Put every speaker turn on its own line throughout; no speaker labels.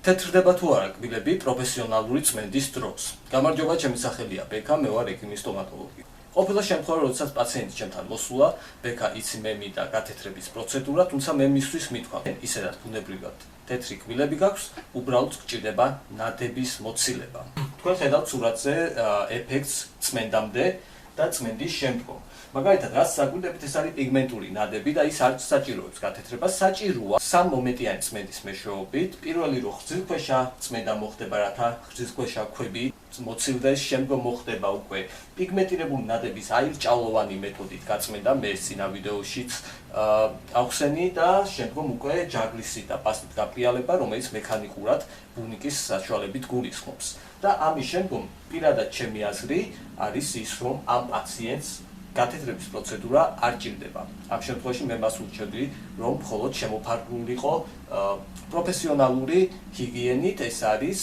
თეთრდება თუ არა კბილები პროფესიონალური წმენდის დროს. გამარჯობა, ჩემი სახელია ბექა, მე ვარ ექიმი სტომატოლოგი. ყოფილა შემთხვევა, როდესაც პაციენტი ჩემთან მოსულა, ბექა იცი მე მინდა გათეთრების პროცედურა, თუმცა მე მისთვის მithვა, ისედაც ბუნებრივად თეთრი კბილები გაქვს, უბრალოდ გჭირდება ნადების მოცილება. თქვენ ხედავთ სურათზე ეფექტს წმენდამდე და წმენდის შემდგომ. მაგალითად, რაც საკვირდებით ეს არის პიგმენტური ნადები და ის არ საჭიროებს გათეთრებას, საჭიროა სამმომენტიანი წმენდის მეშვეობით. პირველი რო ღვიძლქვეშა წმენდა მოხდება, რათა ღვიძლქვეშა ქვები მოცილდეს, შემდგომ მოხდება უკვე პიგმენტირებული ნადების აირჭალოვანი მეთოდით გაწმენდა, მე ეს წინა ვიდეოშიც ავხსენი და შემდგომ უკვე ჯაგლისი და პასტით გაფრიალება, რომელიც მექანიკურად ბუნიკის საშუალებით გულისხმობს. და ამის შემდგომ პირადად ჩემი აზრი არის ის, რომ ამ პაციენტს გათეთრების პროცედურა არ ჭირდება. ამ შემთხვევაში მე მას ურჩევდი, რომ მხოლოდ შემოფარგლულიყო პროფესიონალური ჰიგიენით, ეს არის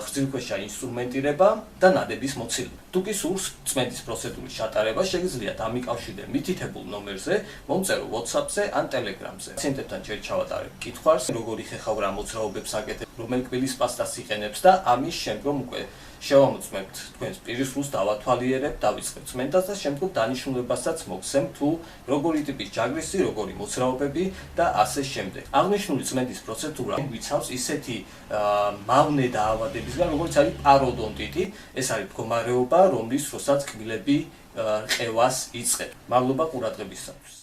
ღვიძლქვეშა ინსტრუმენტირება და ნადების მოცილება. თუ კი სურს წმენდის პროცედურის ჩატარება, შეგიძლიათ ამიკავშირდე მითითებულ ნომერზე, მომწერო WhatsApp-ზე ან Telegram-ზე. პაციენტებთან ჯერ ჩავატარებ კითხვას, როგორი ხეხავ რა მოძრაობებს აკეთებ, რომელ კბილის პასტას იყენებს და ამის შემდგომ უკვე შევამოწმებთ თქვენს პირისრულს, დავათვალიერებთ, დავიწყებთ წმენდას და შემდგომ დანიშნულებასაც მოგცემ თუ როგორი ტიპის ჯაგრისი, როგორი მოძრაობები და ასე შემდეგ. აღნიშნული წმენდის პროცედურა გვიცავს ისეთი მავნე დაავადებისგან, როგორც არის პაროდონტიტი, ეს არის მდგომარეობა, რომლის დროსაც კბილები რყევას იწყებს. მადლობა ყურადღებისათვის.